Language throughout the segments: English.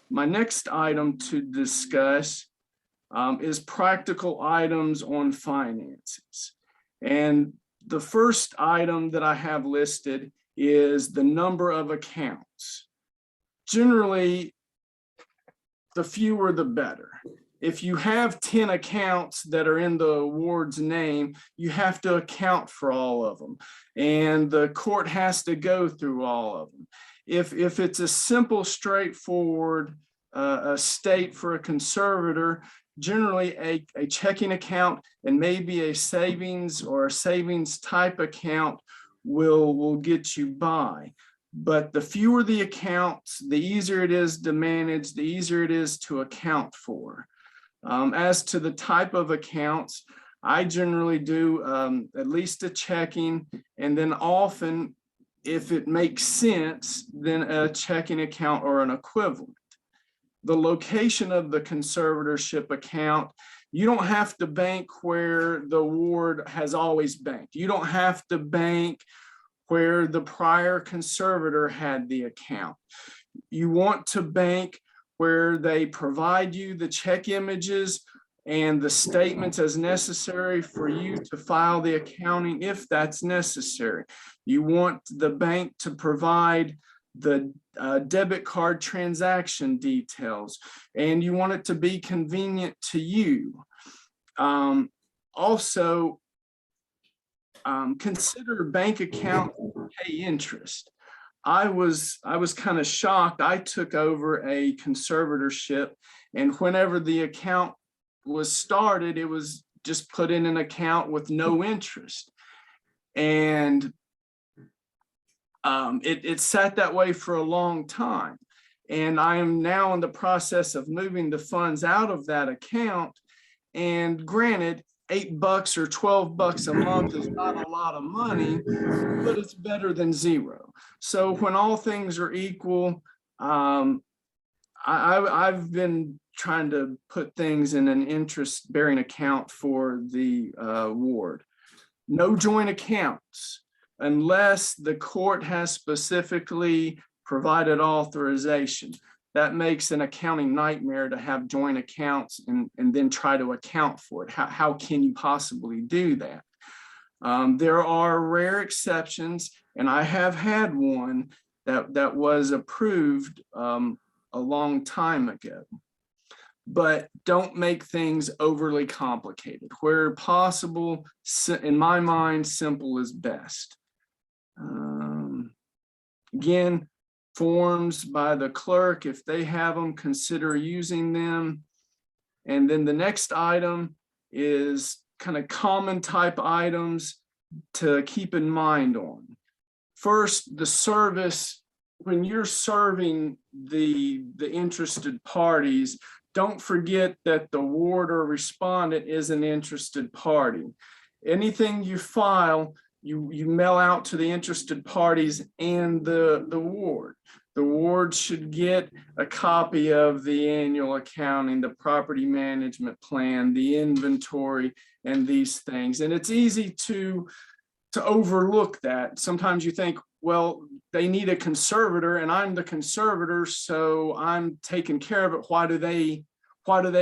My next item to discuss is practical items on finances. And the first item that I have listed is the number of accounts. Generally, the fewer the better. If you have 10 accounts that are in the award's name, you have to account for all of them. And the court has to go through all of them. If it's a simple, straightforward estate for a conservator, generally a checking account and maybe a savings or a savings type account will get you by. But the fewer the accounts, the easier it is to manage, the easier it is to account for. As to the type of accounts, I generally do at least a checking, and then often, if it makes sense, then a checking account or an equivalent. The location of the conservatorship account, you don't have to bank where the ward has always banked. You don't have to bank where the prior conservator had the account. You want to bank where they provide you the check images and the statements as necessary for you to file the accounting if that's necessary. You want the bank to provide the debit card transaction details, and you want it to be convenient to you. Also, consider bank account pay interest. I was kind of shocked. I took over a conservatorship, and whenever the account was started, it was just put in an account with no interest. And it sat that way for a long time. And I am now in the process of moving the funds out of that account. And granted, $8 or $12 a month is not a lot of money, but it's better than zero. So when all things are equal, I've been trying to put things in an interest-bearing account for the ward. No joint accounts unless the court has specifically provided authorization. That makes an accounting nightmare to have joint accounts and then try to account for it. How can you possibly do that? There are rare exceptions, and I have had one that was approved a long time ago. But don't make things overly complicated. Where possible, in my mind, simple is best. Again, forms by the clerk, if they have them, consider using them. And then the next item is kind of common type items to keep in mind on. First, the service. When you're serving the interested parties, don't forget that the ward or respondent is an interested party. Anything you file, you mail out to the interested parties and the ward. The ward should get a copy of the annual accounting, the property management plan, the inventory, and these things. And it's easy to overlook that. Sometimes you think, well, they need a conservator and I'm the conservator, so I'm taking care of it. Why do they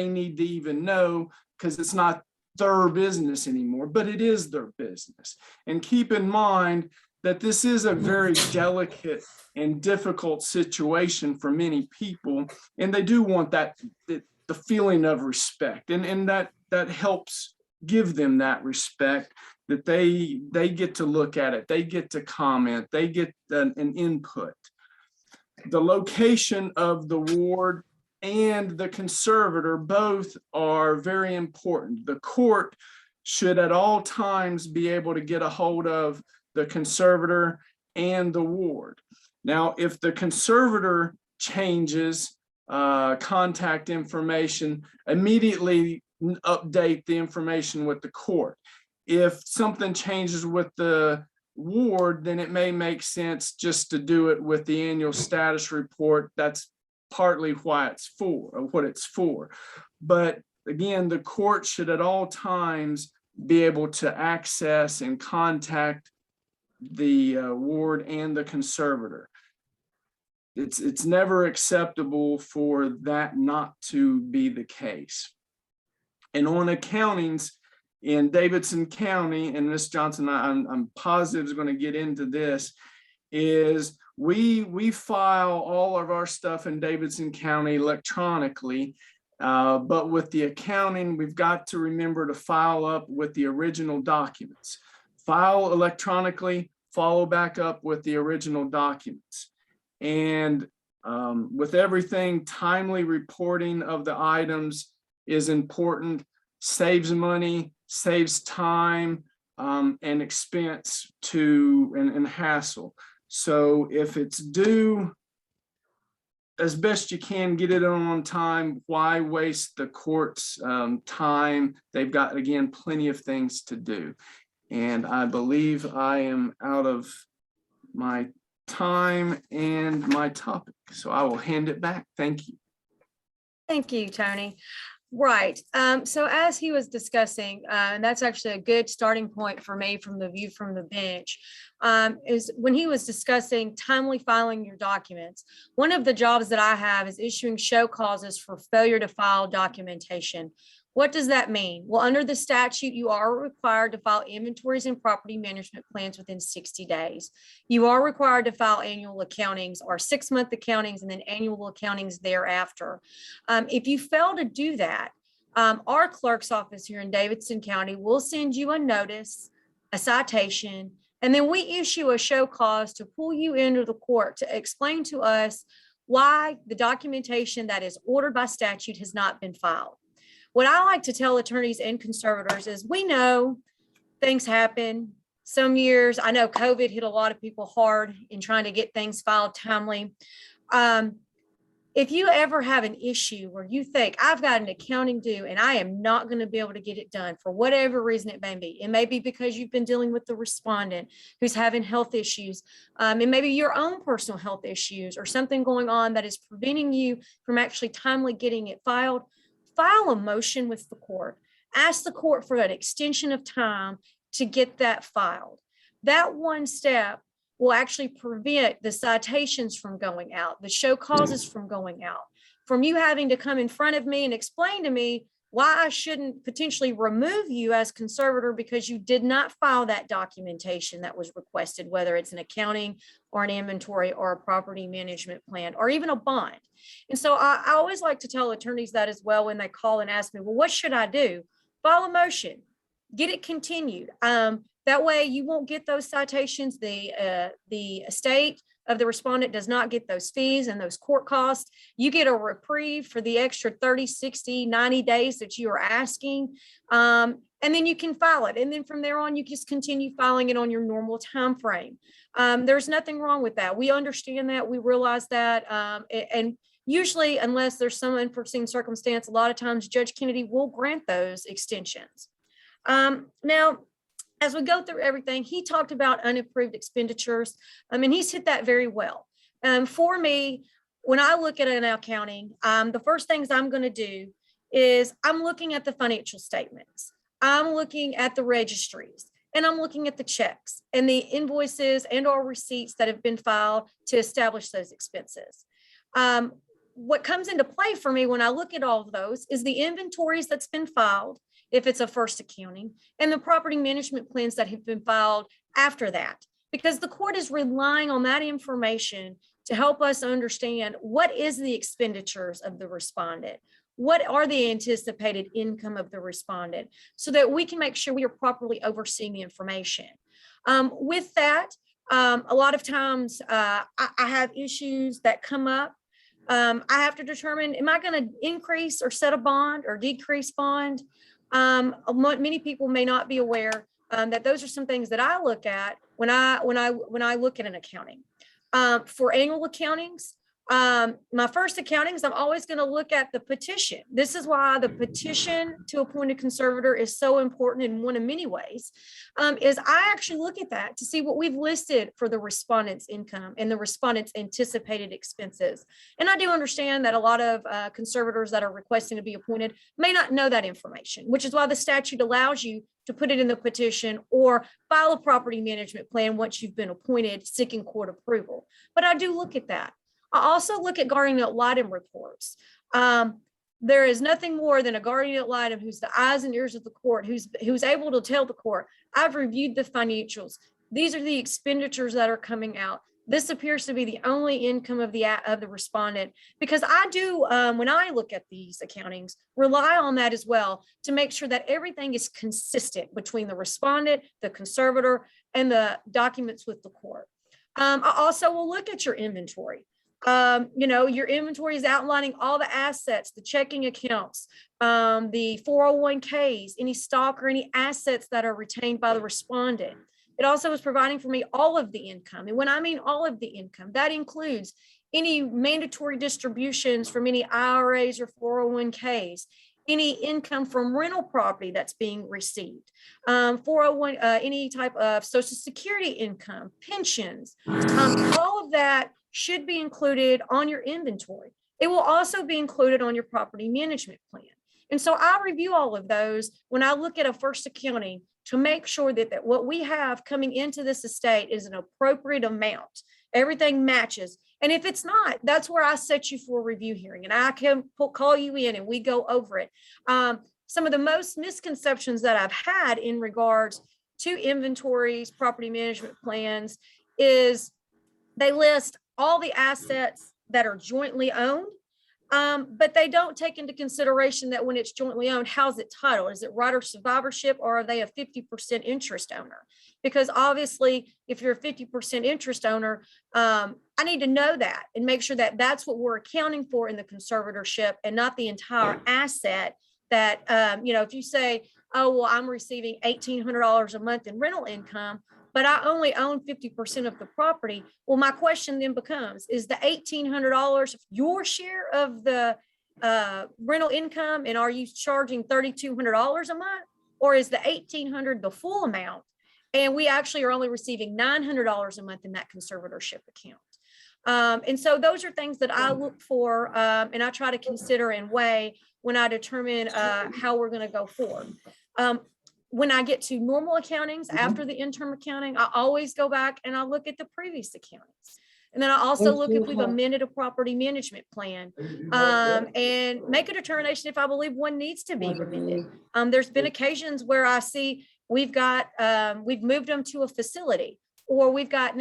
need to even know? Because it's not their business anymore, but it is their business. And keep in mind that this is a very delicate and difficult situation for many people, and they do want the feeling of respect, and that helps give them that respect, that they get to look at it, they get to comment, they get an input. The location of the ward and the conservator both are very important. The court should at all times be able to get a hold of the conservator and the ward. Now, if the conservator changes contact information, immediately update the information with the court. If something changes with the ward, then it may make sense just to do it with the annual status report. That's partly why it's for, or what it's for. But again, the court should at all times be able to access and contact the ward and the conservator. it's never acceptable for that not to be the case. And on accountings in Davidson County, and Ms. Johnson, I'm positive is going to get into this, is we file all of our stuff in Davidson County electronically, but with the accounting, we've got to remember to file up with the original documents. File electronically, follow back up with the original documents. And with everything, timely reporting of the items is important, saves money, saves time, and expense and hassle. So if it's due, as best you can, get it on time. Why waste the court's time? They've got, again, plenty of things to do. And I believe I am out of my time and my topic. So I will hand it back. Thank you. Thank you, Tony. Right. So as he was discussing, and that's actually a good starting point for me from the view from the bench, is when he was discussing timely filing your documents. One of the jobs that I have is issuing show causes for failure to file documentation. What does that mean? Well, under the statute, you are required to file inventories and property management plans within 60 days. You are required to file annual accountings or 6-month accountings and then annual accountings thereafter. If you fail to do that, our clerk's office here in Davidson County will send you a notice, a citation, and then we issue a show cause to pull you into the court to explain to us why the documentation that is ordered by statute has not been filed. What I like to tell attorneys and conservators is we know things happen. Some years, I know COVID hit a lot of people hard in trying to get things filed timely. If you ever have an issue where you think I've got an accounting due and I am not going to be able to get it done for whatever reason it may be because you've been dealing with the respondent who's having health issues. It may be your own personal health issues or something going on that is preventing you from actually timely getting it filed. File a motion with the court. Ask the court for an extension of time to get that filed. That one step will actually prevent the citations from going out, the show causes from going out, from you having to come in front of me and explain to me why I shouldn't potentially remove you as conservator because you did not file that documentation that was requested, whether it's an accounting or an inventory or a property management plan or even a bond. And so I always like to tell attorneys that as well when they call and ask me, well, what should I do? File a motion, get it continued. That way you won't get those citations. The estate of the respondent does not get those fees and those court costs. You get a reprieve for the extra 30, 60, 90 days that you are asking. And then you can file it. And then from there on, you just continue filing it on your normal time frame. There's nothing wrong with that. We understand that. We realize that. And usually, unless there's some unforeseen circumstance, a lot of times Judge Kennedy will grant those extensions. Now, as we go through everything, he talked about unimproved expenditures. And he's hit that very well. For me, when I look at an accounting, the first things I'm going to do is I'm looking at the financial statements. I'm looking at the registries and I'm looking at the checks and the invoices and or receipts that have been filed to establish those expenses. What comes into play for me when I look at all of those is the inventories that's been filed, if it's a first accounting, and the property management plans that have been filed after that, because the court is relying on that information to help us understand what is the expenditures of the respondent, what are the anticipated income of the respondent, so that we can make sure we are properly overseeing the information. With that, a lot of times I have issues that come up. I have to determine, am I going to increase or set a bond or decrease bond? Many people may not be aware that those are some things that I look at when I look at an accounting. For annual accountings, my first accountings, I'm always going to look at the petition. This is why the petition to appoint a conservator is so important in one of many ways, is I actually look at that to see what we've listed for the respondent's income and the respondent's anticipated expenses. And I do understand that a lot of conservators that are requesting to be appointed may not know that information, which is why the statute allows you to put it in the petition or file a property management plan once you've been appointed seeking court approval. But I do look at that. I also look at guardian ad litem reports. There is nothing more than a guardian ad litem who's the eyes and ears of the court, who's able to tell the court, I've reviewed the financials. These are the expenditures that are coming out. This appears to be the only income of the respondent, because I do, when I look at these accountings, rely on that as well to make sure that everything is consistent between the respondent, the conservator, and the documents with the court. I also will look at your inventory. Your inventory is outlining all the assets, the checking accounts, the 401ks, any stock or any assets that are retained by the respondent. It also is providing for me all of the income. And when I mean all of the income, that includes any mandatory distributions from any IRAs or 401ks, any income from rental property that's being received, 401, any type of Social Security income, pensions, all of that should be included on your inventory. It will also be included on your property management plan. And so I review all of those when I look at a first accounting to make sure that what we have coming into this estate is an appropriate amount. Everything matches. And if it's not, that's where I set you for a review hearing, and I can call you in and we go over it. Some of the most misconceptions that I've had in regards to inventories, property management plans, is they list all the assets that are jointly owned, but they don't take into consideration that when it's jointly owned, how's it titled? Is it right of survivorship, or are they a 50% interest owner? Because obviously, if you're a 50% interest owner, I need to know that and make sure that that's what we're accounting for in the conservatorship, and not the entire asset. That, if you say, oh, well, I'm receiving $1,800 a month in rental income, but I only own 50% of the property. Well, my question then becomes, is the $1,800 your share of the rental income, and are you charging $3,200 a month, or is the $1,800 the full amount, and we actually are only receiving $900 a month in that conservatorship account? And so those are things that I look for, and I try to consider and weigh when I determine how we're going to go forward. When I get to normal accountings after the interim accounting, I always go back and I look at the previous accountings. And then I also look if we've amended a property management plan, and make a determination if I believe one needs to be amended. There's been occasions where I see we've moved them to a facility, or we've got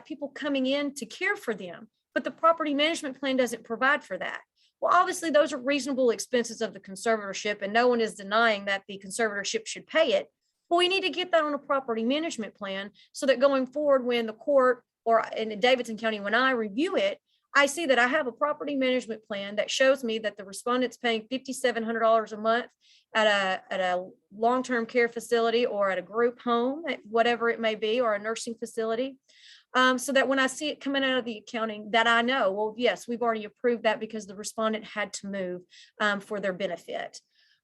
people coming in to care for them, but the property management plan doesn't provide for that. Well, obviously, those are reasonable expenses of the conservatorship, and no one is denying that the conservatorship should pay it. But we need to get that on a property management plan so that going forward, when the court, or in Davidson County, when I review it, I see that I have a property management plan that shows me that the respondent's paying $5,700 a month at a long-term care facility, or at a group home, whatever it may be, or a nursing facility. So that when I see it coming out of the accounting, that I know, well, yes, we've already approved that because the respondent had to move for their benefit.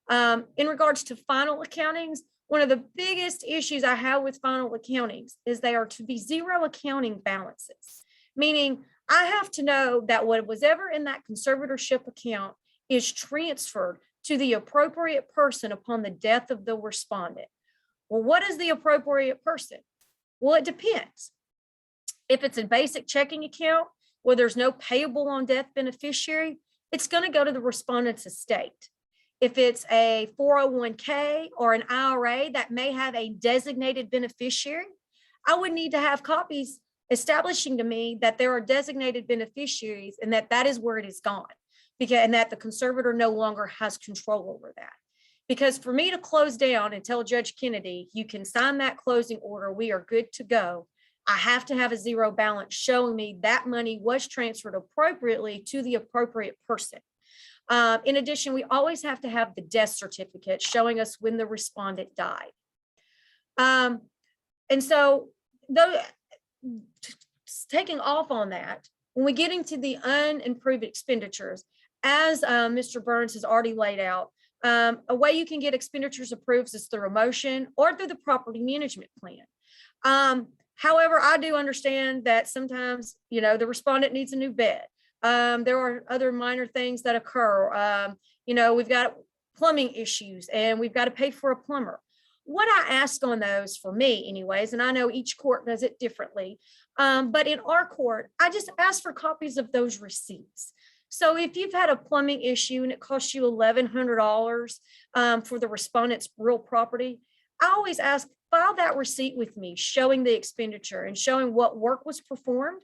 In regards to final accountings, one of the biggest issues I have with final accountings is they are to be zero accounting balances, meaning I have to know that what was ever in that conservatorship account is transferred to the appropriate person upon the death of the respondent. Well, what is the appropriate person? Well, it depends. If it's a basic checking account where there's no payable on death beneficiary, it's going to go to the respondent's estate. If it's a 401k or an IRA that may have a designated beneficiary, I would need to have copies establishing to me that there are designated beneficiaries and that is where it is gone, and that the conservator no longer has control over that. Because for me to close down and tell Judge Kennedy, you can sign that closing order, we are good to go, I have to have a zero balance showing me that money was transferred appropriately to the appropriate person. In addition, we always have to have the death certificate showing us when the respondent died. And so, though, taking off on that, when we get into the unimproved expenditures, as Mr. Burns has already laid out, a way you can get expenditures approved is through a motion or through the property management plan. However, I do understand that sometimes, the respondent needs a new bed. There are other minor things that occur. We've got plumbing issues and we've got to pay for a plumber. What I ask on those, for me anyways, and I know each court does it differently, But in our court, I just ask for copies of those receipts. So if you've had a plumbing issue and it costs you $1,100 for the respondent's real property, I always ask, file that receipt with me, showing the expenditure and showing what work was performed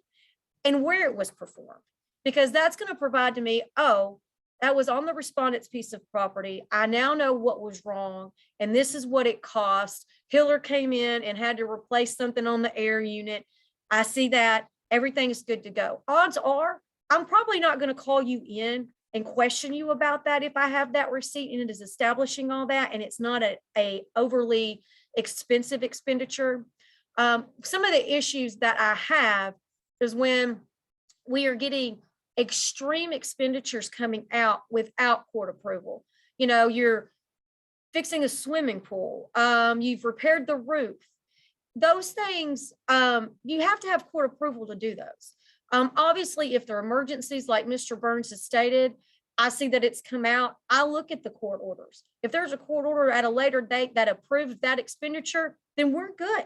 and where it was performed, because that's going to provide to me, oh, that was on the respondent's piece of property. I now know what was wrong, and this is what it cost. Hiller came in and had to replace something on the air unit. I see that. Everything is good to go. Odds are, I'm probably not going to call you in and question you about that if I have that receipt and it is establishing all that, and it's not a overly expensive expenditure. Some of the issues that I have is when we are getting extreme expenditures coming out without court approval. You know, you're fixing a swimming pool, you've repaired the roof. Those things, you have to have court approval to do those. Obviously, if they're emergencies like Mr. Burns has stated, I see that it's come out, I look at the court orders. If there's a court order at a later date that approves that expenditure, then we're good.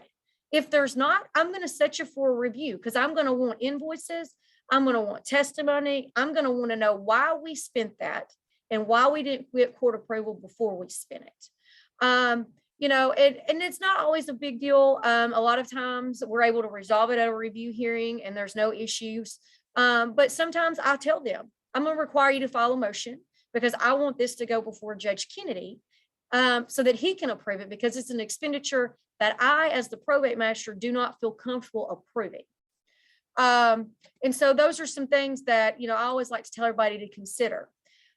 If there's not, I'm going to set you for a review, because I'm going to want invoices. I'm going to want testimony. I'm going to want to know why we spent that and why we didn't get court approval before we spent it. You know, and it's not always a big deal. A lot of times we're able to resolve it at a review hearing and there's no issues. But sometimes I tell them, I'm going to require you to file a motion because I want this to go before Judge Kennedy so that he can approve it, because it's an expenditure that I, as the probate master, do not feel comfortable approving. And so those are some things that, you know, I always like to tell everybody to consider.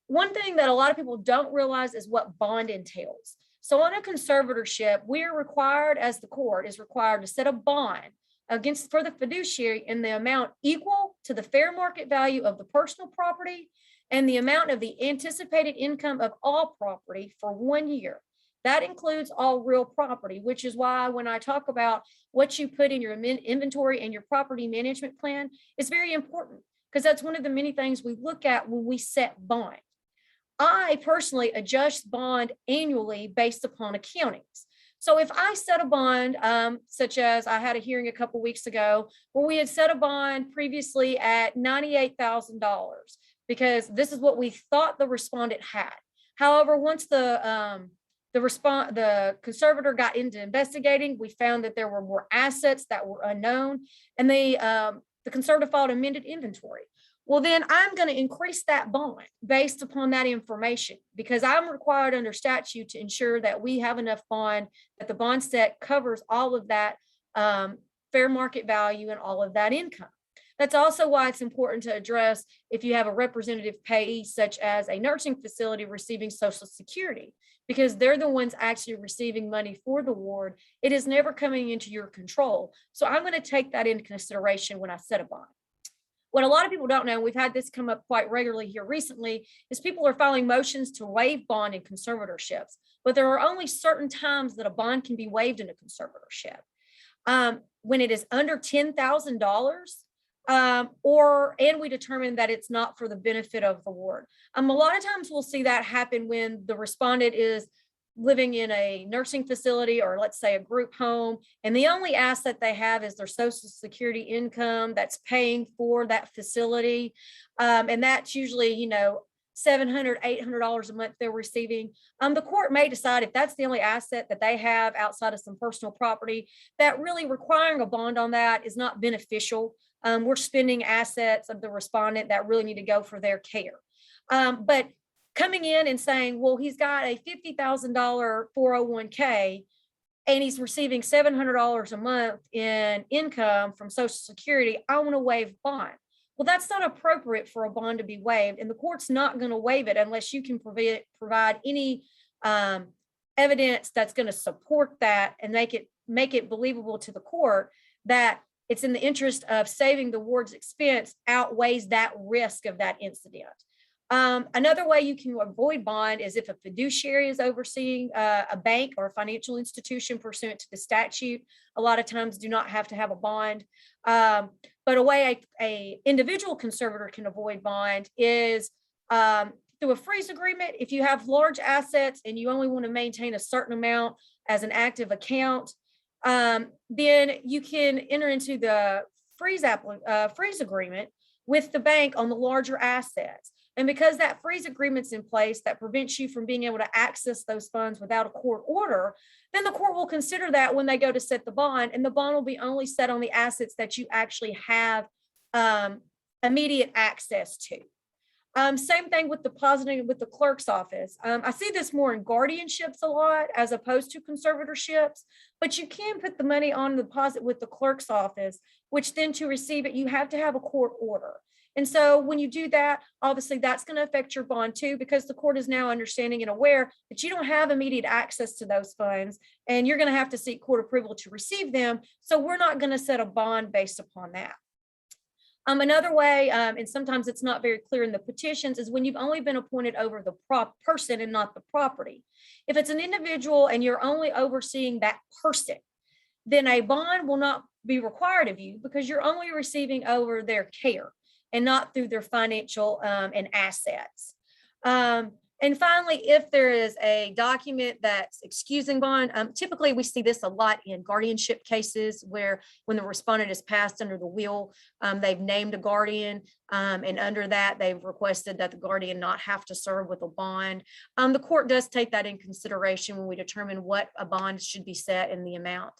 One thing that a lot of people don't realize is what bond entails. So on a conservatorship, we are required, as the court is required, to set a bond against for the fiduciary in the amount equal to the fair market value of the personal property and the amount of the anticipated income of all property for 1 year. That includes all real property, which is why when I talk about what you put in your inventory and your property management plan, it's very important, because that's one of the many things we look at when we set bond. I personally adjust bond annually based upon accountings. So if I set a bond, such as I had a hearing a couple weeks ago where we had set a bond previously at $98,000 because this is what we thought the respondent had. However, once the conservator got into investigating, we found that there were more assets that were unknown, and the conservator filed amended inventory. Well, then I'm going to increase that bond based upon that information, because I'm required under statute to ensure that we have enough bond, that the bond set covers all of that fair market value and all of that income. That's also why it's important to address if you have a representative payee, such as a nursing facility receiving Social Security, because they're the ones actually receiving money for the ward. It is never coming into your control. So I'm going to take that into consideration when I set a bond. What a lot of people don't know, and we've had this come up quite regularly here recently, is people are filing motions to waive bond in conservatorships, but there are only certain times that a bond can be waived in a conservatorship. When it is under $10,000, and we determine that it's not for the benefit of the ward. A lot of times we'll see that happen when the respondent is living in a nursing facility, or let's say a group home, and the only asset they have is their Social Security income that's paying for that facility. And that's usually, you know, $700, $800 a month they're receiving. The court may decide, if that's the only asset that they have outside of some personal property, that really requiring a bond on that is not beneficial. We're spending assets of the respondent that really need to go for their care. But coming in and saying, well, he's got a $50,000 401k and he's receiving $700 a month in income from Social Security, I want to waive bond. Well, that's not appropriate for a bond to be waived, and the court's not going to waive it unless you can provide any evidence that's going to support that and make it believable to the court that it's in the interest of saving the ward's expense outweighs that risk of that incident. Another way you can avoid bond is if a fiduciary is overseeing a bank or a financial institution pursuant to the statute. A lot of times do not have to have a bond. But a way a individual conservator can avoid bond is through a freeze agreement. If you have large assets and you only want to maintain a certain amount as an active account, then you can enter into the freeze agreement with the bank on the larger assets. And because that freeze agreement's in place that prevents you from being able to access those funds without a court order, then the court will consider that when they go to set the bond, and the bond will be only set on the assets that you actually have immediate access to. Same thing with depositing with the clerk's office. I see this more in guardianships a lot as opposed to conservatorships, but you can put the money on deposit with the clerk's office, which then to receive it, you have to have a court order. And so when you do that, obviously that's going to affect your bond too, because the court is now understanding and aware that you don't have immediate access to those funds, and you're going to have to seek court approval to receive them. So we're not going to set a bond based upon that. Another way, and sometimes it's not very clear in the petitions, is when you've only been appointed over the person and not the property. If it's an individual and you're only overseeing that person, then a bond will not be required of you because you're only receiving over their care and not through their financial and assets. And finally, if there is a document that's excusing bond, typically we see this a lot in guardianship cases where when the respondent is passed under the will, they've named a guardian, and under that they've requested that the guardian not have to serve with a bond. The court does take that in consideration when we determine what a bond should be set and the amount.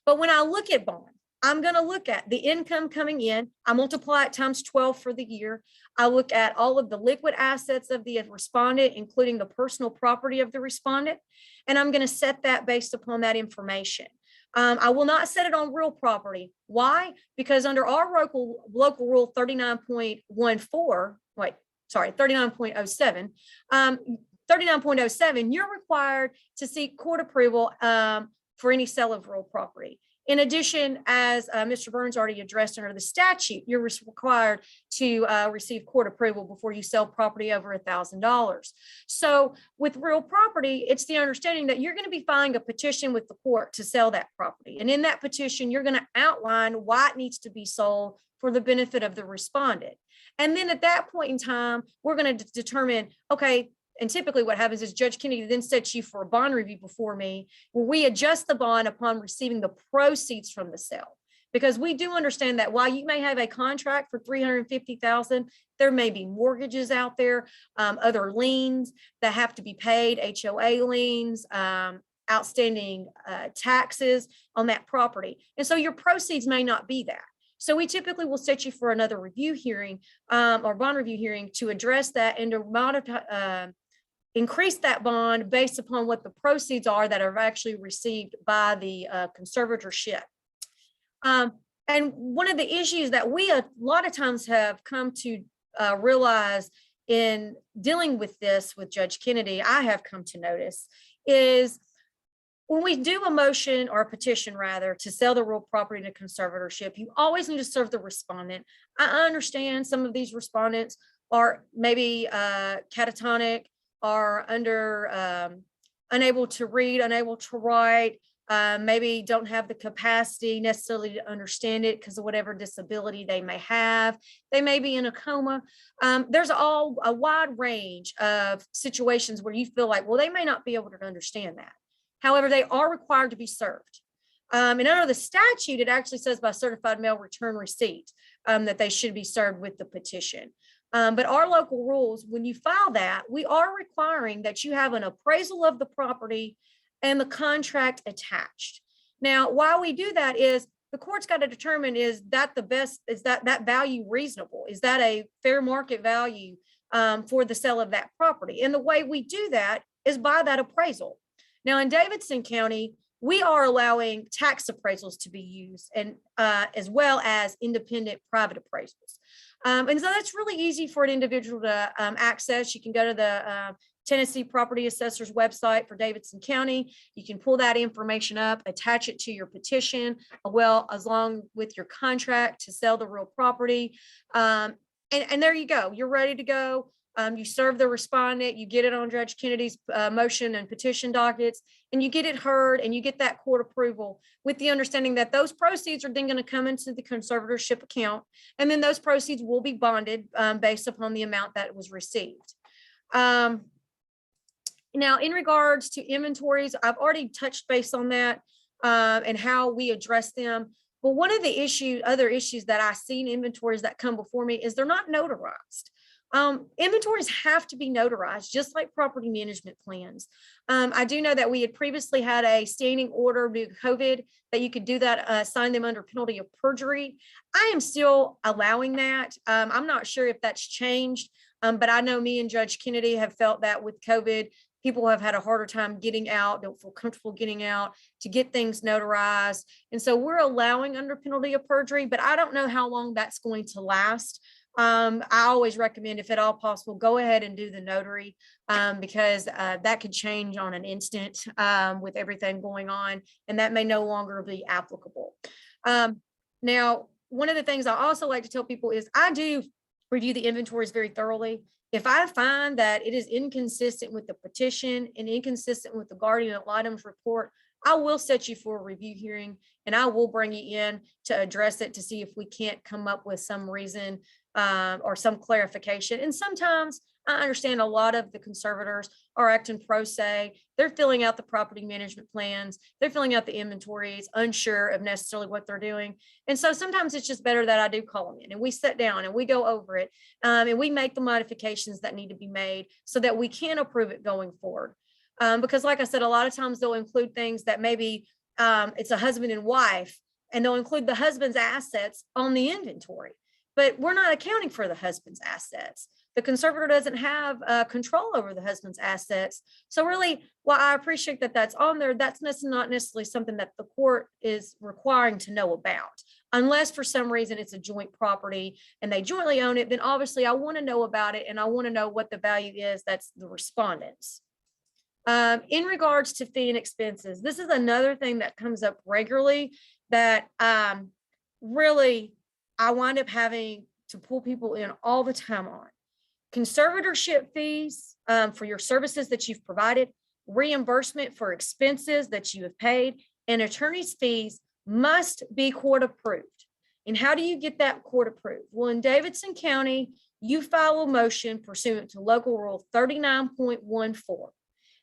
But when I look at bond, I'm going to look at the income coming in. I multiply it times 12 for the year. I look at all of the liquid assets of the respondent, including the personal property of the respondent, and I'm going to set that based upon that information. I will not set it on real property. Why? Because under our local rule 39.14, 39.07, 39.07, you're required to seek court approval for any sale of real property. In addition, as Mr. Burns already addressed under the statute, you're required to receive court approval before you sell property over $1,000. So with real property, it's the understanding that you're going to be filing a petition with the court to sell that property. And in that petition, you're going to outline why it needs to be sold for the benefit of the respondent. And then at that point in time, we're going to determine, okay, and typically what happens is Judge Kennedy then sets you for a bond review before me, where we adjust the bond upon receiving the proceeds from the sale. Because we do understand that while you may have a contract for $350,000, there may be mortgages out there, other liens that have to be paid, HOA liens, outstanding taxes on that property. And so your proceeds may not be that. So we typically will set you for another review hearing or bond review hearing to address that and to increase that bond based upon what the proceeds are that are actually received by the conservatorship. And one of the issues that we a lot of times have come to realize in dealing with this with Judge Kennedy, I have come to notice, is when we do a motion or a petition rather to sell the real property in a conservatorship, you always need to serve the respondent. I understand some of these respondents are maybe catatonic, are unable to read, unable to write, maybe don't have the capacity necessarily to understand it because of whatever disability they may have. They may be in a coma. There's a wide range of situations where you feel like, well, they may not be able to understand that. However, they are required to be served. And under the statute, it actually says by certified mail return receipt that they should be served with the petition. But our local rules, when you file that, we are requiring that you have an appraisal of the property and the contract attached. Now, why we do that is the court's got to determine, is that the best, is that value reasonable? Is that a fair market value for the sale of that property? And the way we do that is by that appraisal. Now, in Davidson County, we are allowing tax appraisals to be used, and as well as independent private appraisals. And so that's really easy for an individual to access. You can go to the Tennessee Property Assessor's website for Davidson County. You can pull that information up, attach it to your petition, as long with your contract to sell the real property. And there you go. You're ready to go. You serve the respondent, you get it on Judge Kennedy's motion and petition dockets, and you get it heard and you get that court approval with the understanding that those proceeds are then going to come into the conservatorship account, and then those proceeds will be bonded based upon the amount that was received. Now, in regards to inventories, I've already touched base on that and how we address them. But one of the other issues that I see in inventories that come before me is they're not notarized. Inventories have to be notarized, just like property management plans. I do know that we had previously had a standing order due to COVID that you could do that, sign them under penalty of perjury. I am still allowing that. I'm not sure if that's changed, but I know me and Judge Kennedy have felt that with COVID, people have had a harder time getting out, don't feel comfortable getting out to get things notarized. And so we're allowing under penalty of perjury, but I don't know how long that's going to last. I always recommend, if at all possible, go ahead and do the notary, because that could change on an instant with everything going on, and that may no longer be applicable. Now, one of the things I also like to tell people is I do review the inventories very thoroughly. If I find that it is inconsistent with the petition and inconsistent with the guardian ad litem's report, I will set you for a review hearing, and I will bring you in to address it to see if we can't come up with some reason or some clarification. And sometimes I understand a lot of the conservators are acting pro se. They're filling out the property management plans. They're filling out the inventories, unsure of necessarily what they're doing. And so sometimes it's just better that I do call them in and we sit down and we go over it, and we make the modifications that need to be made so that we can approve it going forward. Because like I said, a lot of times they'll include things that maybe it's a husband and wife, and they'll include the husband's assets on the inventory. But we're not accounting for the husband's assets. The conservator doesn't have control over the husband's assets. So really, while I appreciate that that's on there, that's not necessarily something that the court is requiring to know about. Unless for some reason it's a joint property and they jointly own it, then obviously I want to know about it and I want to know what the value is. That's the respondents. In regards to fee and expenses, this is another thing that comes up regularly that really I wind up having to pull people in all the time on. Conservatorship fees for your services that you've provided, reimbursement for expenses that you have paid, and attorney's fees must be court approved. And how do you get that court approved? Well, in Davidson County, you file a motion pursuant to local rule 39.14.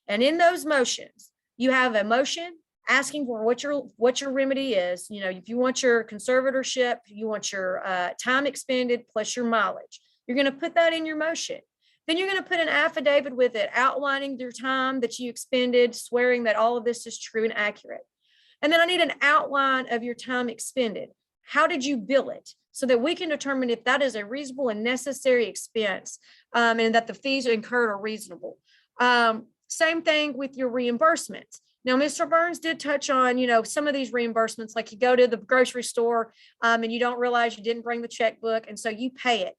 And in those motions, you have a motion asking for what your remedy is. You know, if you want your conservatorship, you want your time expended plus your mileage, you're going to put that in your motion. Then you're going to put an affidavit with it outlining your time that you expended, swearing that all of this is true and accurate. And then I need an outline of your time expended. How did you bill it? So that we can determine if that is a reasonable and necessary expense, and that the fees incurred are reasonable. Same thing with your reimbursements. Now, Mr. Burns did touch on, you know, some of these reimbursements, like you go to the grocery store and you don't realize you didn't bring the checkbook, and so you pay it.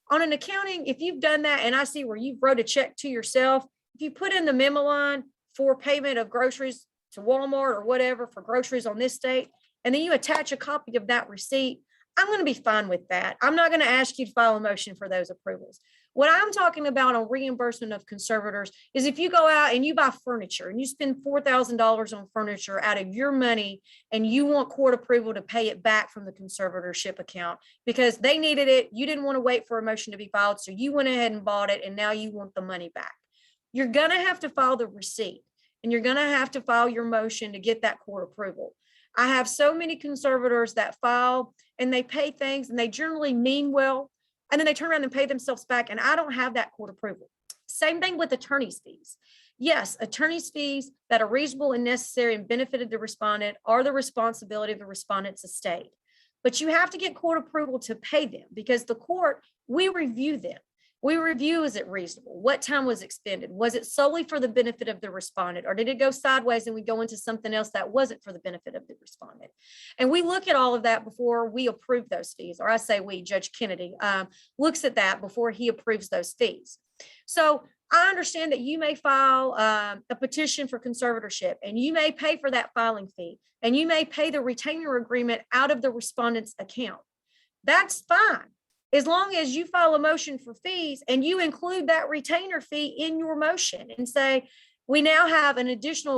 On an accounting, if you've done that, and I see where you've wrote a check to yourself, if you put in the memo line for payment of groceries to Walmart or whatever for groceries on this date, and then you attach a copy of that receipt, I'm going to be fine with that. I'm not going to ask you to file a motion for those approvals. What I'm talking about on reimbursement of conservators is if you go out and you buy furniture and you spend $4,000 on furniture out of your money and you want court approval to pay it back from the conservatorship account because they needed it, you didn't want to wait for a motion to be filed, so you went ahead and bought it and now you want the money back. You're going to have to file the receipt and you're going to have to file your motion to get that court approval. I have so many conservators that file and they pay things and they generally mean well, and then they turn around and pay themselves back, and I don't have that court approval. Same thing with attorney's fees. Yes, attorney's fees that are reasonable and necessary and benefited the respondent are the responsibility of the respondent's estate. But you have to get court approval to pay them because the court, we review them. We review, is it reasonable? What time was expended? Was it solely for the benefit of the respondent, or did it go sideways and we go into something else that wasn't for the benefit of the respondent? And we look at all of that before we approve those fees, or I say we, Judge Kennedy looks at that before he approves those fees. So I understand that you may file a petition for conservatorship and you may pay for that filing fee and you may pay the retainer agreement out of the respondent's account. That's fine. As long as you file a motion for fees and you include that retainer fee in your motion and say, we now have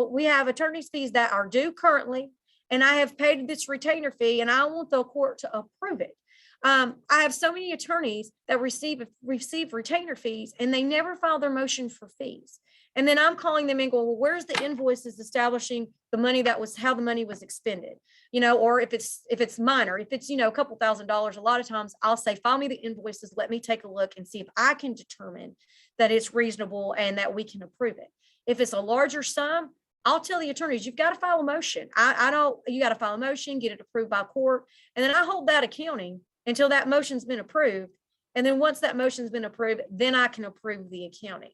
we have attorney's fees that are due currently, and I have paid this retainer fee and I want the court to approve it. I have so many attorneys that receive retainer fees and they never file their motion for fees. And then I'm calling them and go, well, where's the invoices establishing the money that was how the money was expended? Or if it's minor, if it's, a couple $1,000s, a lot of times I'll say, file me the invoices, let me take a look and see if I can determine that it's reasonable and that we can approve it. If it's a larger sum, I'll tell the attorneys, you've got to file a motion. You got to file a motion, get it approved by court. And then I hold that accounting until that motion's been approved. And then once that motion's been approved, then I can approve the accounting.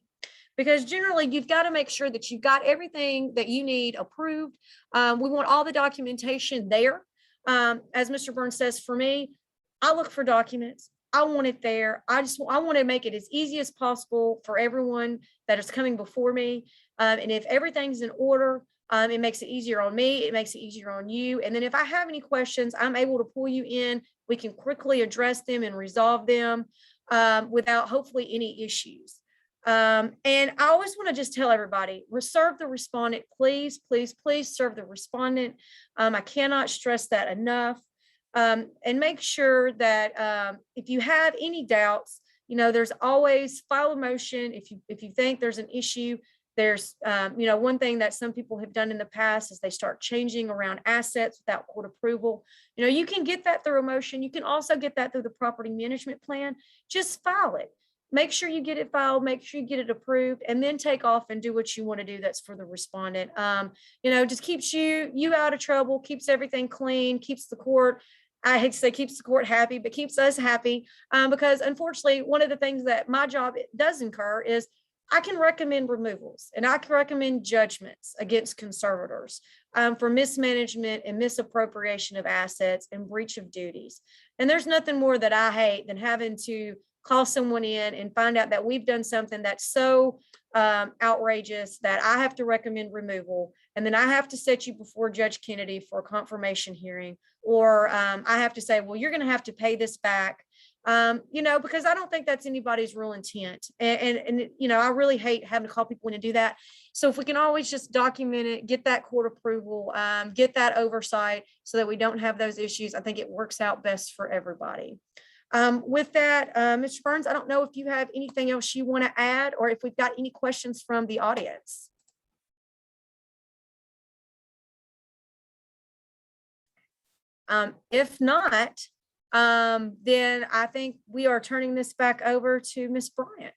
Because generally you've got to make sure that you've got everything that you need approved. We want all the documentation there. As Mr. Burns says, for me, I look for documents. I want it there. I want to make it as easy as possible for everyone that is coming before me. And if everything's in order, it makes it easier on me. It makes it easier on you. And then if I have any questions, I'm able to pull you in. We can quickly address them and resolve them without hopefully any issues. And I always want to just tell everybody, serve the respondent, please, please, please serve the respondent. I cannot stress that enough. And make sure that if you have any doubts, there's always file a motion. If you think there's an issue, there's, one thing that some people have done in the past is they start changing around assets without court approval. You can get that through a motion. You can also get that through the property management plan. Just file it. Make sure you get it filed, make sure you get it approved, and then take off and do what you want to do that's for the respondent. Just keeps you out of trouble, keeps everything clean, keeps the court, I hate to say keeps the court happy, but keeps us happy. Because unfortunately, one of the things that my job does incur is I can recommend removals and I can recommend judgments against conservators for mismanagement and misappropriation of assets and breach of duties. And there's nothing more that I hate than having to call someone in and find out that we've done something that's so outrageous that I have to recommend removal. And then I have to set you before Judge Kennedy for a confirmation hearing, or I have to say, well, you're going to have to pay this back, because I don't think that's anybody's real intent. And I really hate having to call people in to do that. So if we can always just document it, get that court approval, get that oversight so that we don't have those issues, I think it works out best for everybody. With that, Mr. Burns, I don't know if you have anything else you want to add or if we've got any questions from the audience. If not, then I think we are turning this back over to Ms. Bryant.